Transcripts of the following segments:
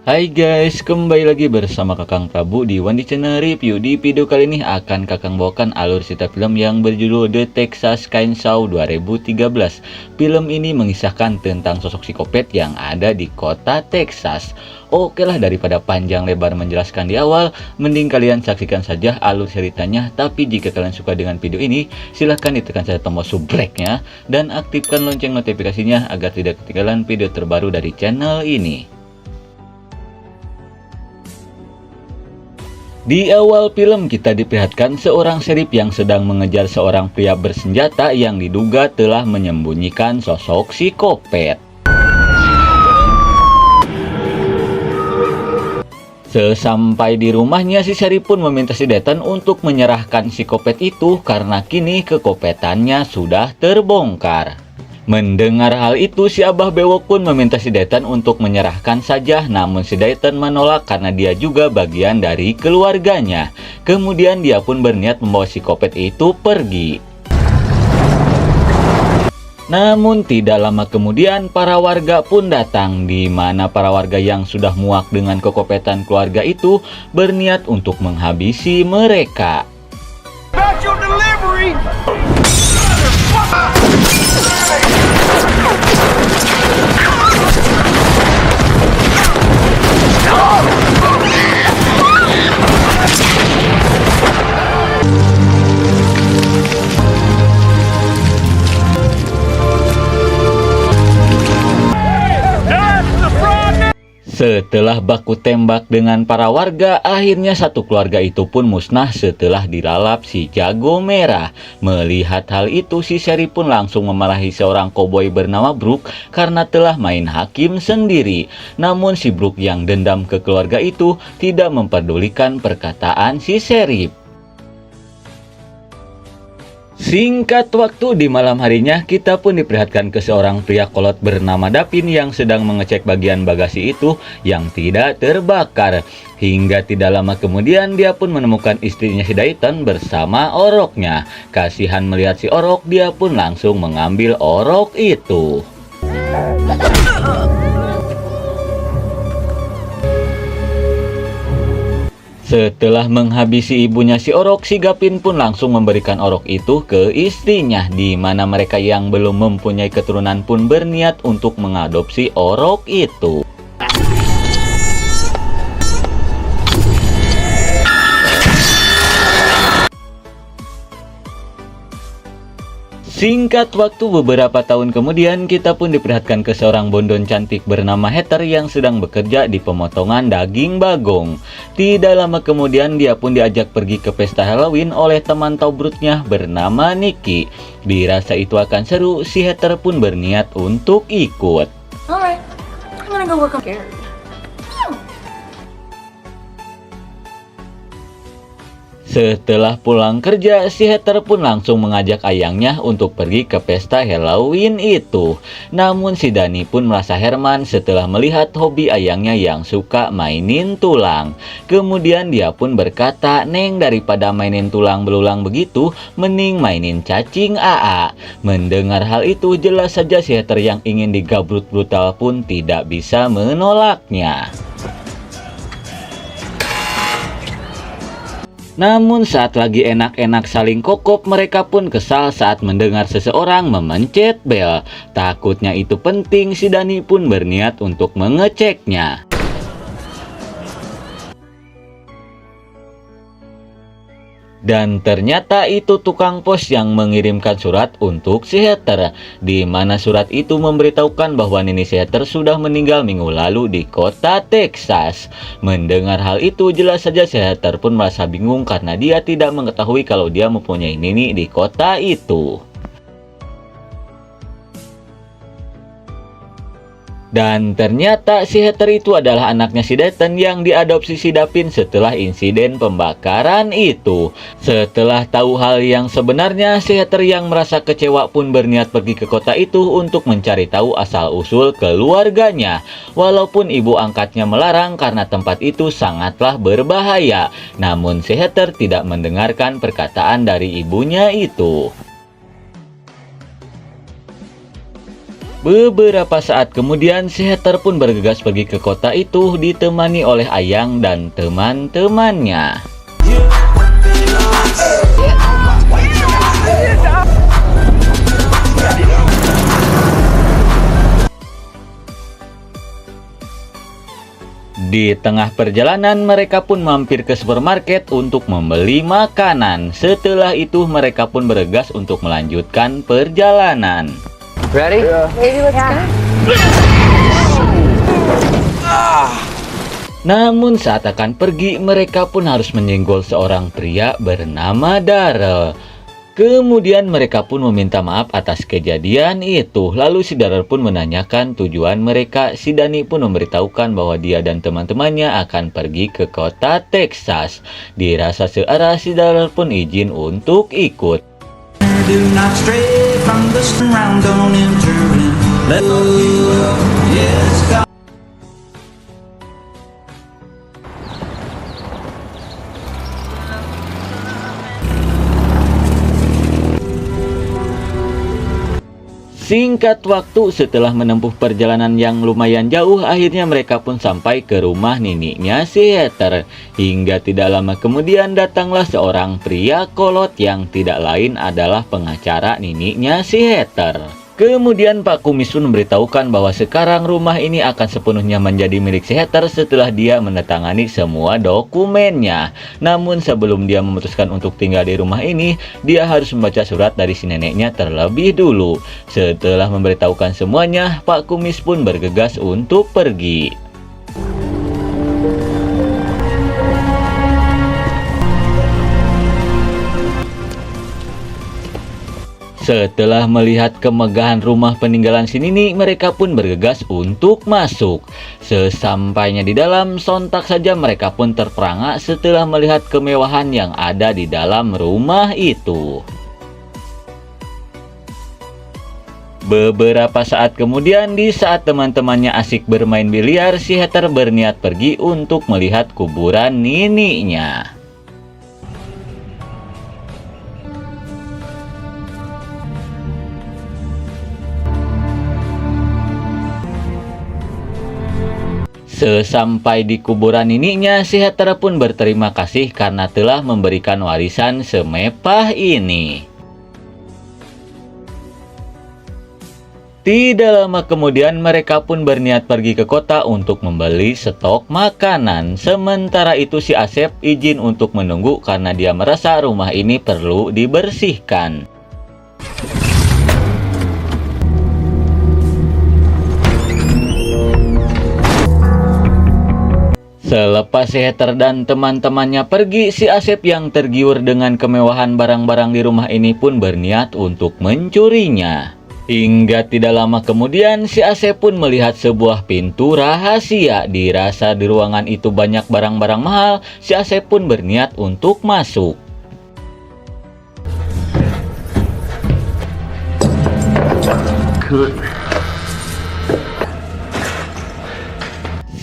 Hai guys, kembali lagi bersama Kakang Prabu di Wandi Channel Review. Di video kali ini akan Kakang bawakan alur cerita film yang berjudul The Texas Chainsaw 2013. Film ini mengisahkan tentang sosok psikopat yang ada di kota Texas. Oke lah, daripada panjang lebar menjelaskan di awal, mending kalian saksikan saja alur ceritanya. Tapi jika kalian suka dengan video ini, silahkan ditekan saja tombol subscribe-nya dan aktifkan lonceng notifikasinya agar tidak ketinggalan video terbaru dari channel ini. Di awal film kita diperlihatkan seorang sheriff yang sedang mengejar seorang pria bersenjata yang diduga telah menyembunyikan sosok psikopat. Sesampai di rumahnya, si sheriff pun meminta si Dayton untuk menyerahkan psikopat itu karena kini kekopetannya sudah terbongkar. Mendengar hal itu, si Abah Bewok pun meminta si Dayton untuk menyerahkan saja, namun si Dayton menolak karena dia juga bagian dari keluarganya. Kemudian dia pun berniat membawa psikopat itu pergi. Namun tidak lama kemudian para warga pun datang, di mana para warga yang sudah muak dengan kekopetan keluarga itu berniat untuk menghabisi mereka. Setelah baku tembak dengan para warga, akhirnya satu keluarga itu pun musnah setelah dilalap si Jago Merah. Melihat hal itu, si sheriff pun langsung memarahi seorang koboi bernama Brook karena telah main hakim sendiri. Namun si Brook yang dendam ke keluarga itu tidak memperdulikan perkataan si sheriff. Singkat waktu, di malam harinya kita pun diperlihatkan ke seorang pria kolot bernama Davin yang sedang mengecek bagian bagasi itu yang tidak terbakar. Hingga tidak lama kemudian dia pun menemukan istrinya si Dayton bersama oroknya. Kasihan melihat si orok, dia pun langsung mengambil orok itu. Setelah menghabisi ibunya si orok, si Gavin pun langsung memberikan orok itu ke istrinya, di mana mereka yang belum mempunyai keturunan pun berniat untuk mengadopsi orok itu. Singkat waktu beberapa tahun kemudian, kita pun diperlihatkan ke seorang bondon cantik bernama Heather yang sedang bekerja di pemotongan daging bagong. Tidak lama kemudian dia pun diajak pergi ke pesta Halloween oleh teman taubrutnya bernama Nikki. Dirasa itu akan seru, si Heather pun berniat untuk ikut. Alright, I'm gonna go work on Gary. Setelah pulang kerja, si Heather pun langsung mengajak ayangnya untuk pergi ke pesta Halloween itu. Namun si Dani pun merasa heran setelah melihat hobi ayangnya yang suka mainin tulang. Kemudian dia pun berkata, "Neng, daripada mainin tulang belulang begitu, mending mainin cacing AA." Mendengar hal itu, jelas saja si Heather yang ingin digabrut brutal pun tidak bisa menolaknya. Namun saat lagi enak-enak saling kokop, mereka pun kesal saat mendengar seseorang memencet bel. Takutnya itu penting, si Dani pun berniat untuk mengeceknya. Dan ternyata itu tukang pos yang mengirimkan surat untuk si Heather, di mana surat itu memberitahukan bahwa Nini si Heather sudah meninggal minggu lalu di kota Texas. Mendengar hal itu, jelas saja si Heather pun merasa bingung karena dia tidak mengetahui kalau dia mempunyai Nini di kota itu. Dan ternyata si Heather itu adalah anaknya si Dayton yang diadopsi si Davin setelah insiden pembakaran itu. Setelah tahu hal yang sebenarnya, si Heather yang merasa kecewa pun berniat pergi ke kota itu untuk mencari tahu asal-usul keluarganya. Walaupun ibu angkatnya melarang karena tempat itu sangatlah berbahaya. Namun si Heather tidak mendengarkan perkataan dari ibunya itu. Beberapa saat kemudian si Heather pun bergegas pergi ke kota itu ditemani oleh Ayang dan teman-temannya. Di tengah perjalanan mereka pun mampir ke supermarket untuk membeli makanan. Setelah itu mereka pun bergegas untuk melanjutkan perjalanan. Ready? Maybe let's go. Namun saat akan pergi mereka pun harus menyenggol seorang pria bernama Darrell. Kemudian mereka pun meminta maaf atas kejadian itu. Lalu si Darrell pun menanyakan tujuan mereka. Si Danny pun memberitahukan bahwa dia dan teman-temannya akan pergi ke kota Texas. Dirasa searah, si Darrell pun izin untuk ikut. Do not stray from the surround, don't enter in. Let you up, yes, God. Singkat waktu setelah menempuh perjalanan yang lumayan jauh, akhirnya mereka pun sampai ke rumah niniknya si Heather. Hingga tidak lama kemudian datanglah seorang pria kolot yang tidak lain adalah pengacara niniknya si Heather. Kemudian Pak Kumis pun memberitahukan bahwa sekarang rumah ini akan sepenuhnya menjadi milik si Heather setelah dia menandatangani semua dokumennya. Namun sebelum dia memutuskan untuk tinggal di rumah ini, dia harus membaca surat dari si neneknya terlebih dulu. Setelah memberitahukan semuanya, Pak Kumis pun bergegas untuk pergi. Setelah melihat kemegahan rumah peninggalan si Nini, mereka pun bergegas untuk masuk. Sesampainya di dalam, sontak saja mereka pun terperangak setelah melihat kemewahan yang ada di dalam rumah itu. Beberapa saat kemudian, di saat teman-temannya asik bermain biliar, si Heather berniat pergi untuk melihat kuburan nininya. Sesampai di kuburan nininya, si Heather pun berterima kasih karena telah memberikan warisan semepah ini. Tidak lama kemudian mereka pun berniat pergi ke kota untuk membeli stok makanan. Sementara itu si Asep izin untuk menunggu karena dia merasa rumah ini perlu dibersihkan. Selepas si Heather dan teman-temannya pergi, si Asep yang tergiur dengan kemewahan barang-barang di rumah ini pun berniat untuk mencurinya. Hingga tidak lama kemudian, si Asep pun melihat sebuah pintu rahasia. Dirasa di ruangan itu banyak barang-barang mahal, si Asep pun berniat untuk masuk.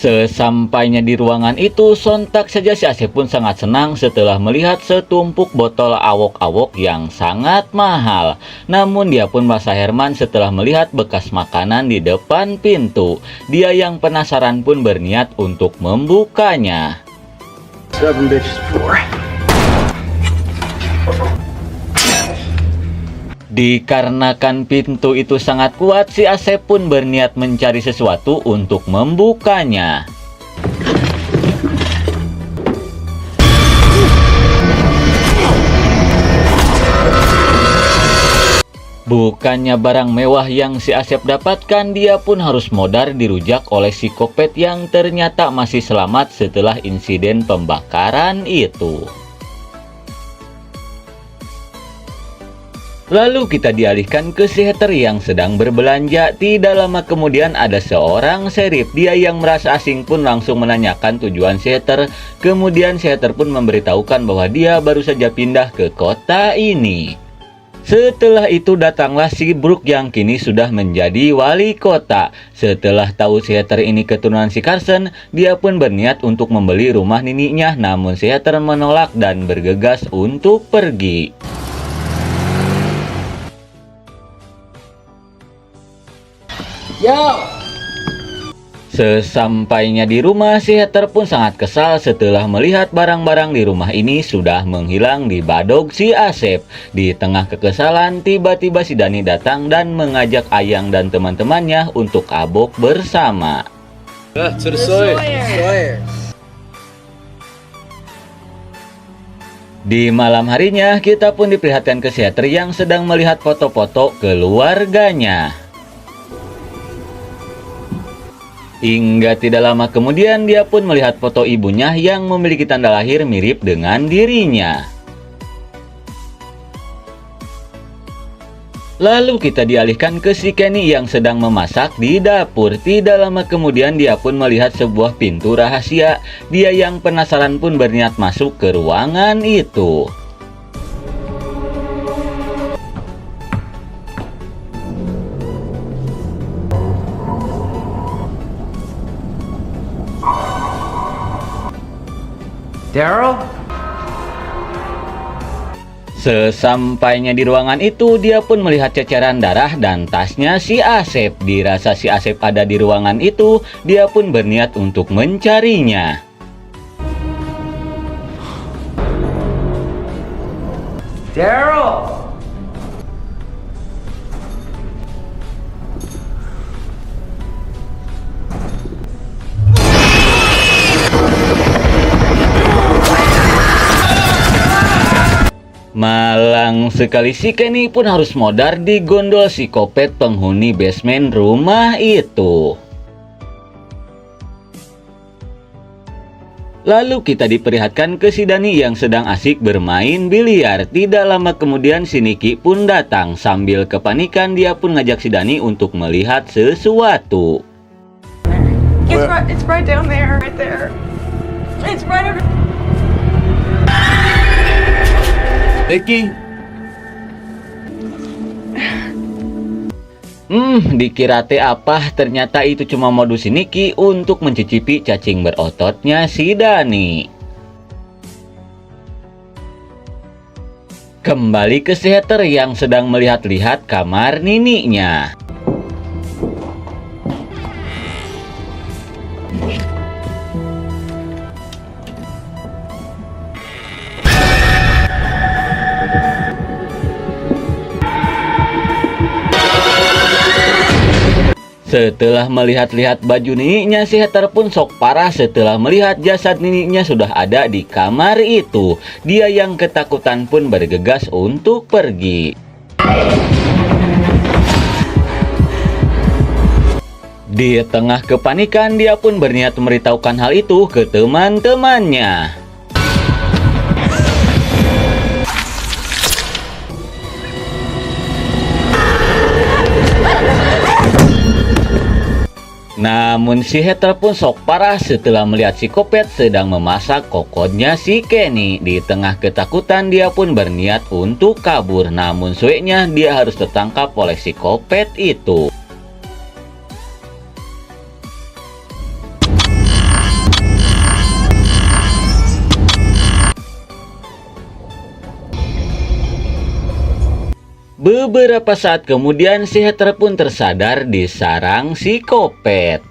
Sesampainya di ruangan itu, sontak saja si Asep pun sangat senang setelah melihat setumpuk botol awok-awok yang sangat mahal. Namun dia pun merasa heran setelah melihat bekas makanan di depan pintu. Dia yang penasaran pun berniat untuk membukanya. Dikarenakan pintu itu sangat kuat, si Asep pun berniat mencari sesuatu untuk membukanya. Bukannya barang mewah yang si Asep dapatkan, dia pun harus modar dirujak oleh si Kopet yang ternyata masih selamat setelah insiden pembakaran itu. Lalu kita dialihkan ke si Heather yang sedang berbelanja. Tidak lama kemudian ada seorang serif. Dia yang merasa asing pun langsung menanyakan tujuan si Heather. Kemudian si Heather pun memberitahukan bahwa dia baru saja pindah ke kota ini. Setelah itu datanglah si Brooke yang kini sudah menjadi wali kota. Setelah tahu si Heather ini keturunan si Carson, dia pun berniat untuk membeli rumah nininya. Namun si Heather menolak dan bergegas untuk pergi. Sesampainya di rumah, si Heather pun sangat kesal setelah melihat barang-barang di rumah ini sudah menghilang di badog si Asep. Di tengah kekesalan, tiba-tiba si Dani datang dan mengajak Ayang dan teman-temannya untuk abok bersama. Di malam harinya, kita pun diperlihatkan ke si Heather yang sedang melihat foto-foto keluarganya. Hingga tidak lama kemudian dia pun melihat foto ibunya yang memiliki tanda lahir mirip dengan dirinya. Lalu kita dialihkan ke si Kenny yang sedang memasak di dapur. Tidak lama kemudian dia pun melihat sebuah pintu rahasia. Dia yang penasaran pun berniat masuk ke ruangan itu. Daryl? Sesampainya di ruangan itu, dia pun melihat ceceran darah dan tasnya si Asep. Dirasa si Asep ada di ruangan itu, dia pun berniat untuk mencarinya. Daryl! Malang sekali, si Kenny pun harus modar di gondol psikopat penghuni basement rumah itu. Lalu kita diperlihatkan ke si Dani yang sedang asik bermain biliar. Tidak lama kemudian si Niki pun datang. Sambil kepanikan, dia pun ngajak si Dani untuk melihat sesuatu. It's right down there, right there. It's right over. Vicky? Dikira teh apa, ternyata itu cuma modus si Niki untuk mencicipi cacing berototnya si Dani. Kembali ke si Heather yang sedang melihat-lihat kamar nininya. Setelah melihat-lihat baju nininya, si Heather pun sok parah setelah melihat jasad nininya sudah ada di kamar itu. Dia yang ketakutan pun bergegas untuk pergi. Di tengah kepanikan, dia pun berniat memberitahukan hal itu ke teman-temannya. Namun si Heather pun sok parah setelah melihat si Kopet sedang memasak kokodnya si Kenny. Di tengah ketakutan, dia pun berniat untuk kabur. Namun sueknya dia harus tertangkap oleh si Kopet itu. Beberapa saat kemudian si Heather pun tersadar di sarang si Kopet.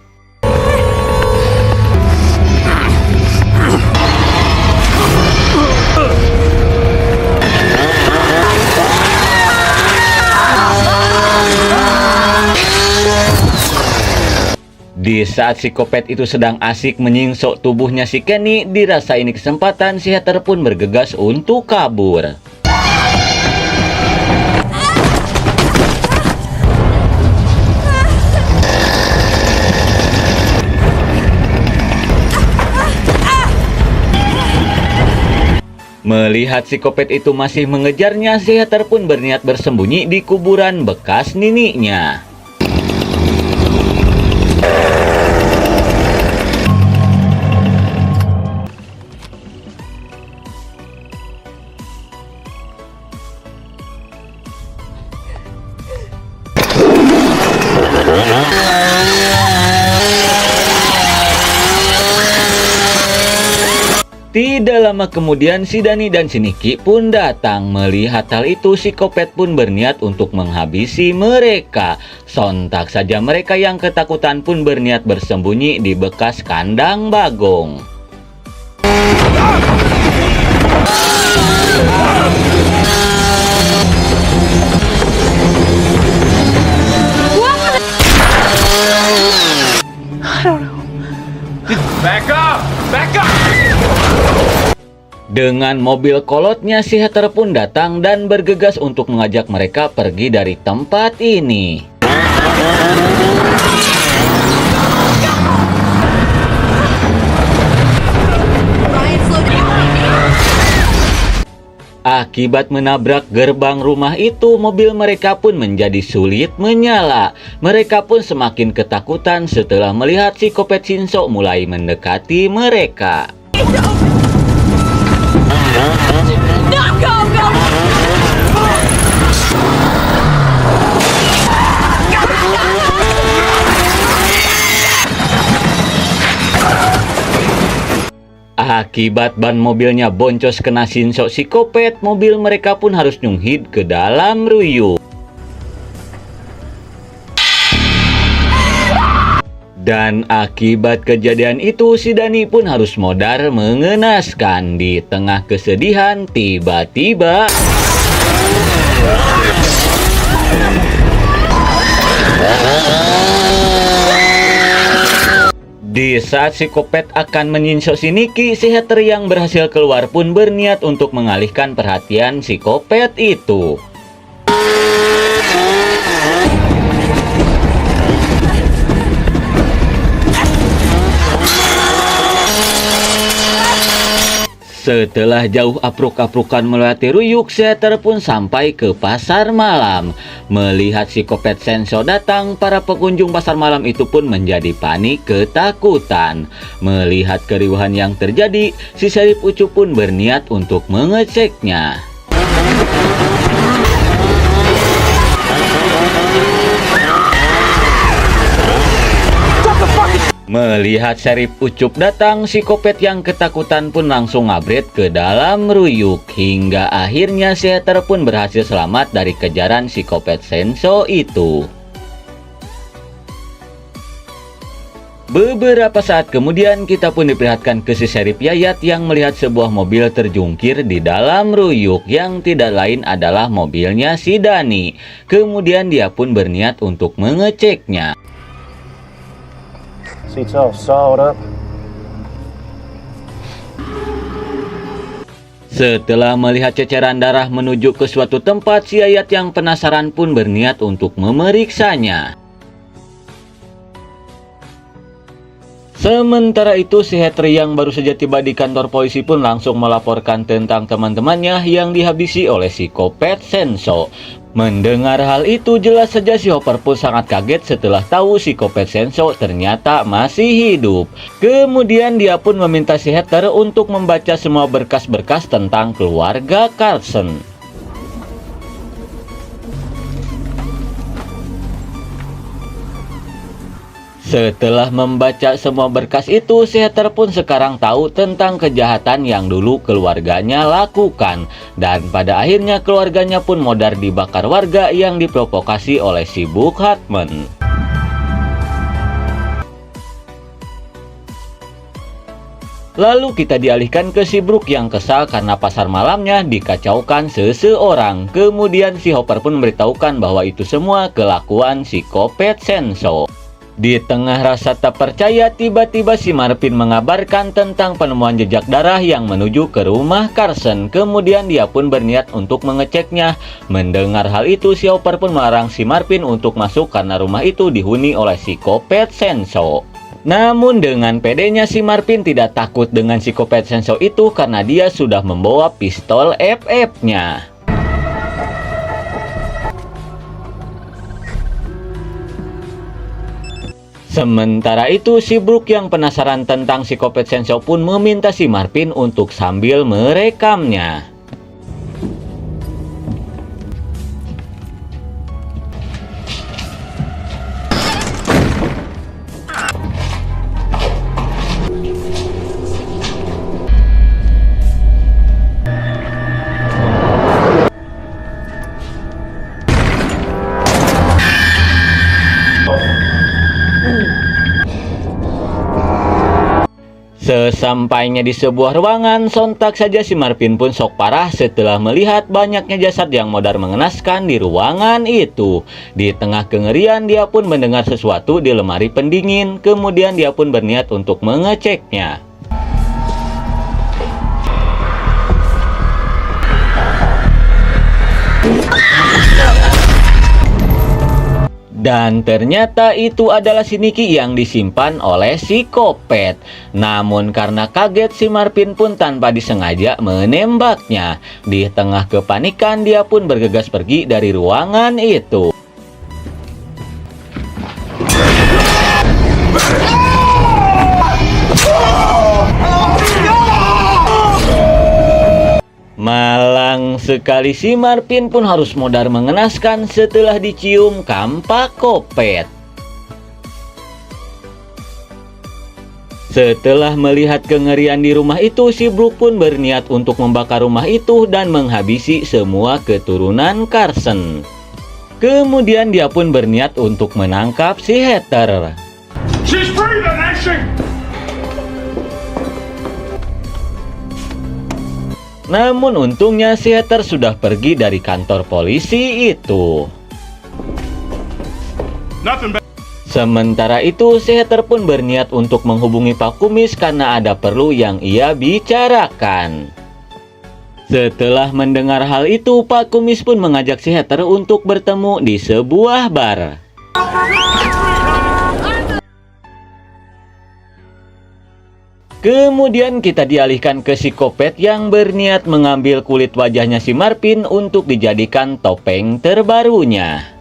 Di saat si Kopet itu sedang asik menyingsok tubuhnya si Kenny, dirasa ini kesempatan, si Heather pun bergegas untuk kabur. Melihat si Kopet itu masih mengejarnya, si Heather pun berniat bersembunyi di kuburan bekas nininya. Tidak lama kemudian si Dani dan si Niki pun datang. Melihat hal itu, si Kopet pun berniat untuk menghabisi mereka. Sontak saja mereka yang ketakutan pun berniat bersembunyi di bekas kandang bagong. Back up! Back up! Dengan mobil kolotnya, si Heather pun datang dan bergegas untuk mengajak mereka pergi dari tempat ini. Akibat menabrak gerbang rumah itu, mobil mereka pun menjadi sulit menyala. Mereka pun semakin ketakutan setelah melihat si Kopet Shinso mulai mendekati mereka. Akibat ban mobilnya boncos kena Shinso si Kopet, mobil mereka pun harus nyunghid ke dalam ruyuk. Dan akibat kejadian itu, si Dani pun harus modar mengenaskan. Di tengah kesedihan, tiba-tiba di saat si Kopet akan menyinsok si Niki, si Heather yang berhasil keluar pun berniat untuk mengalihkan perhatian si Kopet itu. Setelah jauh apruk-aprukan melewati ruyuk, si Heather pun sampai ke pasar malam. Melihat si Kopet Shinso datang, para pengunjung pasar malam itu pun menjadi panik ketakutan. Melihat keriuhan yang terjadi, si Sheriff Ucup pun berniat untuk mengeceknya. Melihat Sheriff Ucup datang, si Kopet yang ketakutan pun langsung ngabret ke dalam ruyuk. Hingga akhirnya si Heather pun berhasil selamat dari kejaran si Kopet Shinso itu. Beberapa saat kemudian kita pun diperlihatkan ke si Sheriff Yayat yang melihat sebuah mobil terjungkir di dalam ruyuk yang tidak lain adalah mobilnya si Dani. Kemudian dia pun berniat untuk mengeceknya. Seats all sawed up. Setelah melihat ceceran darah menuju ke suatu tempat, si Yayat yang penasaran pun berniat untuk memeriksanya. Sementara itu, si Heather yang baru saja tiba di kantor polisi pun langsung melaporkan tentang teman-temannya yang dihabisi oleh si Kopet Shinso. Mendengar hal itu, jelas saja si Hopper pun sangat kaget setelah tahu si Kopet Shinso ternyata masih hidup. Kemudian dia pun meminta si Heather untuk membaca semua berkas-berkas tentang keluarga Carson. Setelah membaca semua berkas itu, si Heather pun sekarang tahu tentang kejahatan yang dulu keluarganya lakukan. Dan pada akhirnya keluarganya pun modar dibakar warga yang diprovokasi oleh si Buck Hartman. Lalu kita dialihkan ke si Brook yang kesal karena pasar malamnya dikacaukan seseorang. Kemudian si Hopper pun memberitahukan bahwa itu semua kelakuan si Kopet Shinso. Di tengah rasa tak percaya, tiba-tiba si Marvin mengabarkan tentang penemuan jejak darah yang menuju ke rumah Carson. Kemudian dia pun berniat untuk mengeceknya. Mendengar hal itu, si Hopper pun melarang si Marvin untuk masuk karena rumah itu dihuni oleh si Kopet Shinso. Namun dengan pedenya si Marvin tidak takut dengan si Kopet Shinso itu karena dia sudah membawa pistol FF-nya. Sementara itu, si Brook yang penasaran tentang si Kopet Shinso pun meminta si Marvin untuk sambil merekamnya. Sesampainya di sebuah ruangan, sontak saja si Marvin pun shock parah setelah melihat banyaknya jasad yang modar mengenaskan di ruangan itu. Di tengah kengerian, dia pun mendengar sesuatu di lemari pendingin, kemudian dia pun berniat untuk mengeceknya. Dan ternyata itu adalah si Nicky yang disimpan oleh si Kopet. Namun karena kaget, si Marvin pun tanpa disengaja menembaknya. Di tengah kepanikan, dia pun bergegas pergi dari ruangan itu. Malang sekali, si Marvin pun harus modar mengenaskan setelah dicium kampak Kopet. Setelah melihat kengerian di rumah itu, si Brooke pun berniat untuk membakar rumah itu dan menghabisi semua keturunan Carson. Kemudian dia pun berniat untuk menangkap si Heather. She's breathing, Ashley! Namun untungnya si Heather sudah pergi dari kantor polisi itu. Nothing bad. Sementara itu si Heather pun berniat untuk menghubungi Pak Kumis karena ada perlu yang ia bicarakan. Setelah mendengar hal itu, Pak Kumis pun mengajak si Heather untuk bertemu di sebuah bar. Kemudian kita dialihkan ke si Kopet yang berniat mengambil kulit wajahnya si Marvin untuk dijadikan topeng terbarunya.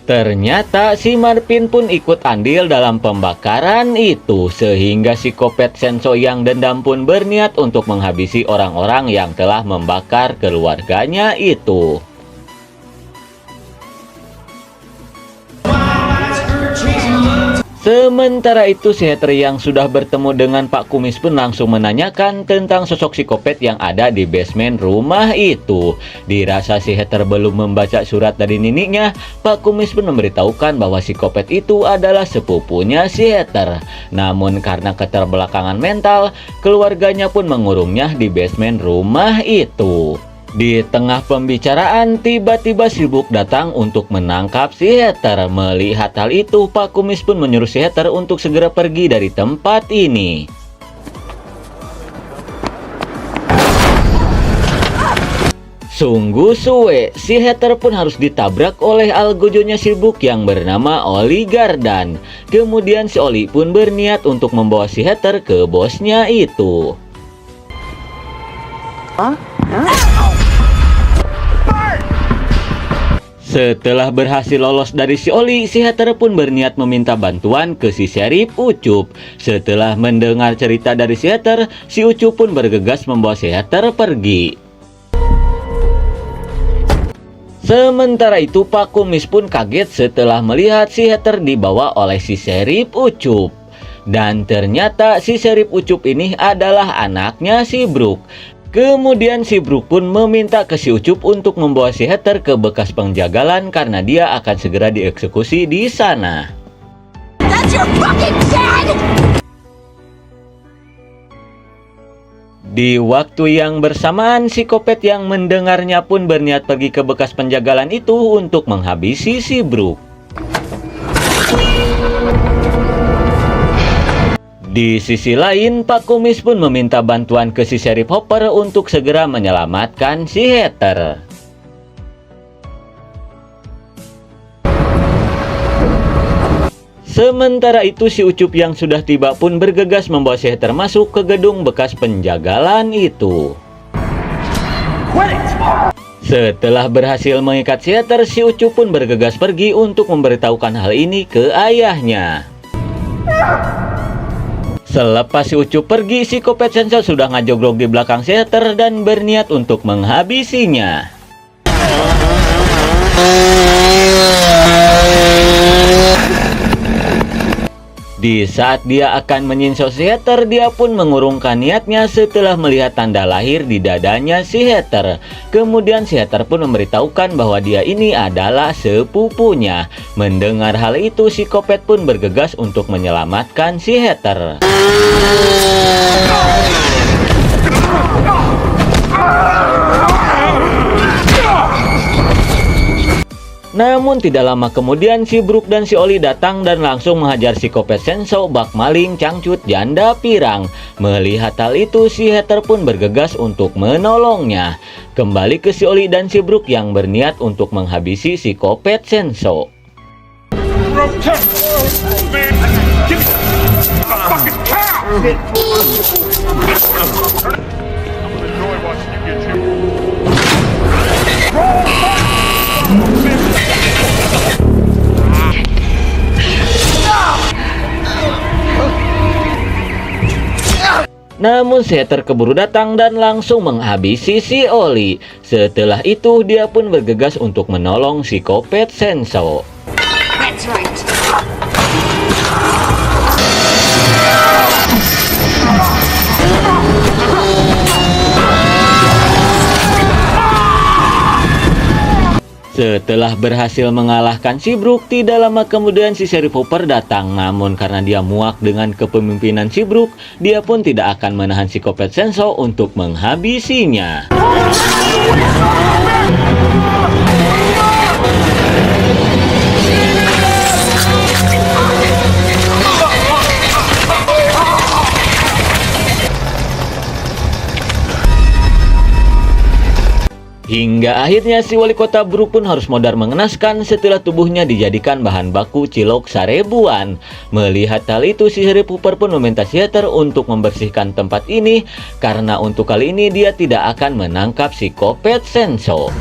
Ternyata si Marvin pun ikut andil dalam pembakaran itu, sehingga si Kopet Senso yang dendam pun berniat untuk menghabisi orang-orang yang telah membakar keluarganya itu. Sementara itu si Heather yang sudah bertemu dengan Pak Kumis pun langsung menanyakan tentang sosok si Kopet yang ada di basement rumah itu. Dirasa si Heather belum membaca surat dari niniknya, Pak Kumis pun memberitahukan bahwa si Kopet itu adalah sepupunya si Heather. Namun karena keterbelakangan mental, keluarganya pun mengurungnya di basement rumah itu. Di tengah pembicaraan, tiba-tiba si Brooke datang untuk menangkap si Heather. Melihat hal itu, Pak Kumis pun menyuruh si Heather untuk segera pergi dari tempat ini. Sungguh suwe, si Heather pun harus ditabrak oleh algojonya si Brooke yang bernama Oli Gardan. Kemudian si Oli pun berniat untuk membawa si Heather ke bosnya itu. Setelah berhasil lolos dari si Oli, si Heather pun berniat meminta bantuan ke si Sheriff Ucup. Setelah mendengar cerita dari si Heather, si Ucup pun bergegas membawa si Heather pergi. Sementara itu Pak Kumis pun kaget setelah melihat si Heather dibawa oleh si Sheriff Ucup. Dan ternyata si Sheriff Ucup ini adalah anaknya si Brooke. Kemudian si Brooke pun meminta ke si Ucup untuk membawa si Heather ke bekas penjagalan karena dia akan segera dieksekusi di sana. That's your fucking dad! Di waktu yang bersamaan, si Kopet yang mendengarnya pun berniat pergi ke bekas penjagalan itu untuk menghabisi si Brooke. Di sisi lain, Pak Kumis pun meminta bantuan ke si Sheriff Hopper untuk segera menyelamatkan si Heather. Sementara itu si Ucup yang sudah tiba pun bergegas membawa si Heather masuk ke gedung bekas penjagalan itu. Setelah berhasil mengikat si Heather, si Ucup pun bergegas pergi untuk memberitahukan hal ini ke ayahnya. Selepas si Ucup pergi, si Kopet Senso sudah ngajogrok di belakang si Heather dan berniat untuk menghabisinya. Di saat dia akan menyinso si Heather, dia pun mengurungkan niatnya setelah melihat tanda lahir di dadanya si Heather. Kemudian si Heather pun memberitahukan bahwa dia ini adalah sepupunya. Mendengar hal itu, si Kopet pun bergegas untuk menyelamatkan si Heather. Namun tidak lama kemudian si Brook dan si Oli datang dan langsung menghajar si Kopet Senso, bak maling, cangcut, janda pirang. Melihat hal itu, si Heather pun bergegas untuk menolongnya. Kembali ke si Oli dan si Brook yang berniat untuk menghabisi si Kopet Senso. Namun si Heather keburu datang dan langsung menghabisi si Oli. Setelah itu dia pun bergegas untuk menolong si Kopet Senso. That's right. Setelah berhasil mengalahkan si Brook, tidak lama kemudian si Sheriff Hooper datang. Namun karena dia muak dengan kepemimpinan si Brook, dia pun tidak akan menahan si Kopet Senso untuk menghabisinya. Hingga akhirnya si wali kota Brook pun harus modar mengenaskan setelah tubuhnya dijadikan bahan baku cilok sarebuan. Melihat hal itu, si Sheriff Hooper pun meminta si Heather untuk membersihkan tempat ini karena untuk kali ini dia tidak akan menangkap si Kopet Senso.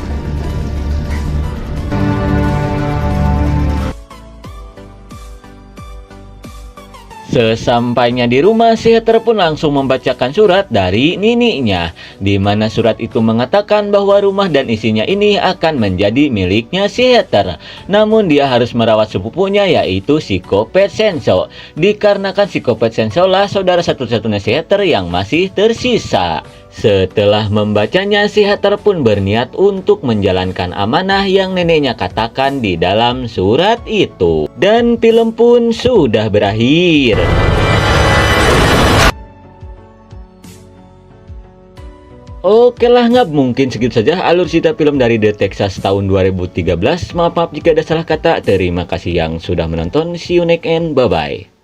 Sesampainya di rumah, si Heather pun langsung membacakan surat dari nininya, di mana surat itu mengatakan bahwa rumah dan isinya ini akan menjadi miliknya si Heather. Namun dia harus merawat sepupunya, yaitu si Kopet Senso, dikarenakan si Kopet Senso lah saudara satu-satunya si Heather yang masih tersisa. Setelah membacanya, si Heather pun berniat untuk menjalankan amanah yang neneknya katakan di dalam surat itu. Dan film pun sudah berakhir. Oke lah, nggak mungkin segitu saja alur cerita film dari The Texas tahun 2013. Maaf jika ada salah kata. Terima kasih yang sudah menonton. See you next and bye-bye.